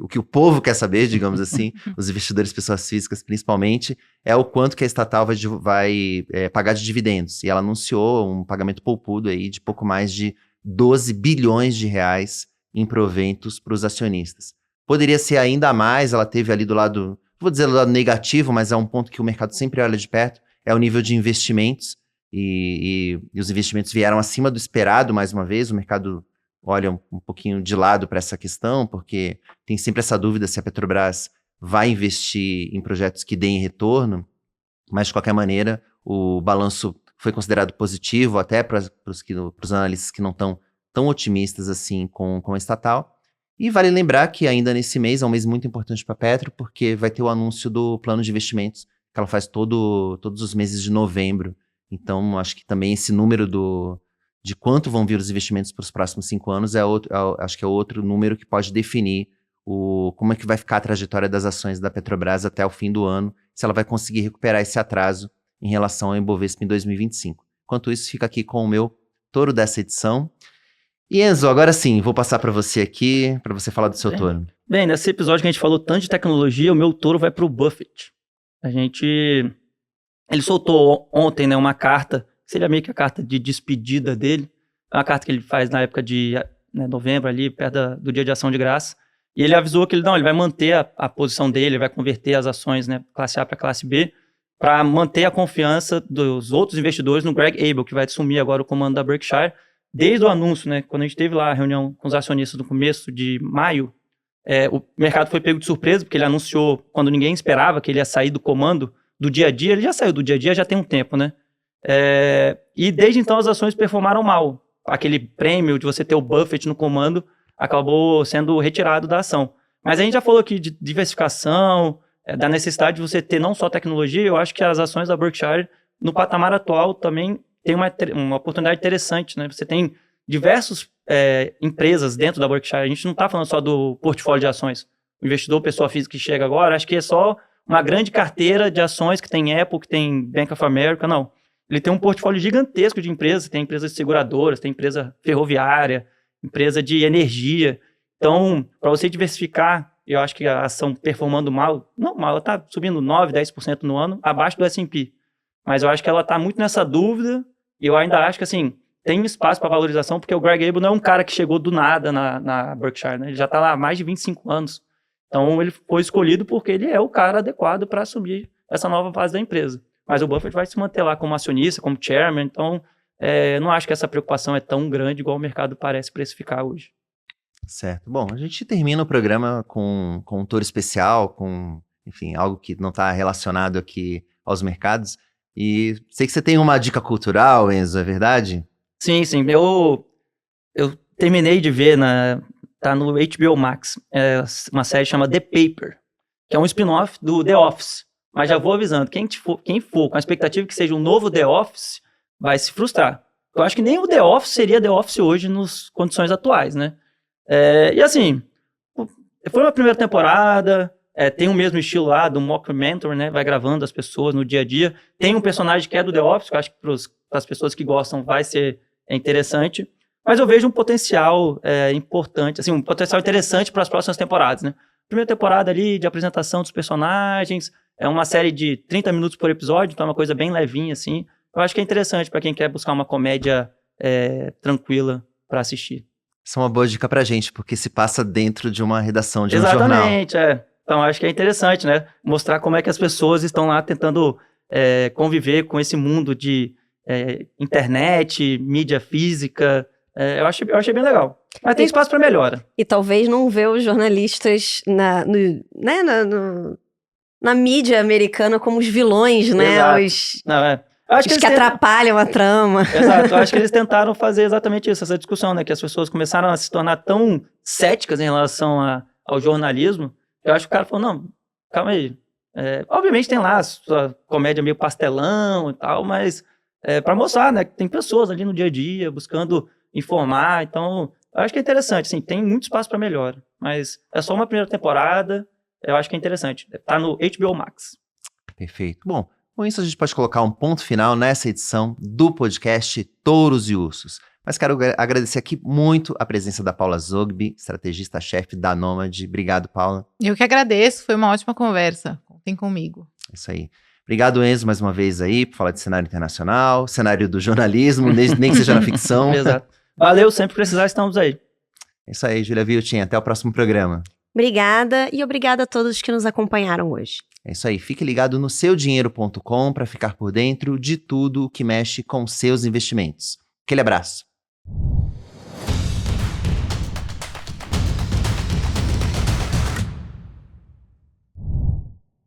que o povo quer saber, digamos assim, os investidores, pessoas físicas principalmente, é o quanto que a estatal vai pagar de dividendos. E ela anunciou um pagamento poupudo aí de pouco mais de 12 bilhões de reais em proventos para os acionistas. Poderia ser ainda mais, ela teve ali do lado, vou dizer do lado negativo, mas é um ponto que o mercado sempre olha de perto, é o nível de investimentos, e os investimentos vieram acima do esperado, mais uma vez, o mercado olha um pouquinho de lado para essa questão, porque tem sempre essa dúvida se a Petrobras vai investir em projetos que deem retorno, mas de qualquer maneira o balanço foi considerado positivo até para os analistas que não estão tão otimistas assim com a estatal. E vale lembrar que ainda nesse mês, é um mês muito importante para a Petro, porque vai ter o anúncio do plano de investimentos, que ela faz todos os meses de novembro. Então, acho que também esse número de quanto vão vir os investimentos para os próximos 5 anos acho que é outro número que pode definir como é que vai ficar a trajetória das ações da Petrobras até o fim do ano, se ela vai conseguir recuperar esse atraso em relação ao Ibovespa em 2025. Enquanto isso, fica aqui com o meu touro dessa edição. E Enzo, agora sim, vou passar para você aqui, para você falar do seu touro. Bem, nesse episódio que a gente falou tanto de tecnologia, o meu touro vai para o Buffett. Ele soltou ontem, né, uma carta, seria meio que a carta de despedida dele, é uma carta que ele faz na época de novembro, ali, perto do Dia de Ação de Graça, e ele avisou que ele vai manter a posição dele, ele vai converter as ações, né, classe A para classe B, para manter a confiança dos outros investidores no Greg Abel, que vai assumir agora o comando da Berkshire, desde o anúncio, né, quando a gente teve lá a reunião com os acionistas no começo de maio, o mercado foi pego de surpresa, porque ele anunciou quando ninguém esperava que ele ia sair do comando do dia a dia. Ele já saiu do dia a dia já tem um tempo, né? E desde então as ações performaram mal. Aquele prêmio de você ter o Buffett no comando acabou sendo retirado da ação. Mas a gente já falou aqui de diversificação, da necessidade de você ter não só tecnologia. Eu acho que as ações da Berkshire, no patamar atual, também tem uma oportunidade interessante, né? Você tem diversas empresas dentro da Berkshire. A gente não está falando só do portfólio de ações. O investidor, pessoa física que chega agora, acho que é só uma grande carteira de ações que tem Apple, que tem Bank of America, não. Ele tem um portfólio gigantesco de empresas, tem empresas seguradoras, tem empresa ferroviária, empresa de energia. Então, para você diversificar, eu acho que a ação performando mal, ela está subindo 9%, 10% no ano, abaixo do S&P. Mas eu acho que ela está muito nessa dúvida, e eu ainda acho que, assim, tem espaço para valorização, porque o Greg Abel não é um cara que chegou do nada na Berkshire, né? Ele já está lá há mais de 25 anos. Então, ele foi escolhido porque ele é o cara adequado para assumir essa nova fase da empresa. Mas o Buffett vai se manter lá como acionista, como chairman, então não acho que essa preocupação é tão grande igual o mercado parece precificar hoje. Certo. Bom, a gente termina o programa com um touro especial, enfim, algo que não está relacionado aqui aos mercados. E sei que você tem uma dica cultural, Enzo, é verdade? Sim. Eu terminei de ver, tá no HBO Max, uma série chamada The Paper, que é um spin-off do The Office. Mas já vou avisando, quem for com a expectativa que seja um novo The Office, vai se frustrar. Eu acho que nem o The Office seria The Office hoje nas condições atuais, né? E assim, foi uma primeira temporada, tem o mesmo estilo lá do mockumentary, né? Vai gravando as pessoas no dia a dia. Tem um personagem que é do The Office, que eu acho que para as pessoas que gostam vai ser interessante. Mas eu vejo um potencial importante, assim, um potencial interessante para as próximas temporadas, né? Primeira temporada ali de apresentação dos personagens, é uma série de 30 minutos por episódio, então é uma coisa bem levinha, assim. Eu acho que é interessante para quem quer buscar uma comédia tranquila para assistir. Isso é uma boa dica pra gente, porque se passa dentro de uma redação de um jornal. Exatamente, Então, acho que é interessante, né? Mostrar como é que as pessoas estão lá tentando conviver com esse mundo de internet, mídia física. Eu achei bem legal. Mas tem espaço para melhora. E talvez não ver os jornalistas na mídia americana como os vilões, né? Acho que atrapalham a trama. Exato, eu acho que eles tentaram fazer exatamente isso, essa discussão, né? Que as pessoas começaram a se tornar tão céticas em relação ao jornalismo. Eu acho que o cara falou, não, calma aí. Obviamente tem lá a sua comédia meio pastelão e tal, mas para mostrar, né? Que tem pessoas ali no dia a dia buscando informar. Então, eu acho que é interessante, assim, tem muito espaço para melhora. Mas é só uma primeira temporada, eu acho que é interessante. Tá no HBO Max. Perfeito. Bom, com isso a gente pode colocar um ponto final nessa edição do podcast Touros e Ursos. Mas quero agradecer aqui muito a presença da Paula Zogby, estrategista-chefe da Nômade. Obrigado, Paula. Eu que agradeço, foi uma ótima conversa. Contem comigo. Isso aí. Obrigado, Enzo, mais uma vez aí, por falar de cenário internacional, cenário do jornalismo, nem que seja na ficção. Exato. Valeu, sempre precisar, estamos aí. É isso aí, Júlia Viltin, até o próximo programa. Obrigada e obrigada a todos que nos acompanharam hoje. É isso aí, fique ligado no seudinheiro.com para ficar por dentro de tudo que mexe com seus investimentos. Aquele abraço.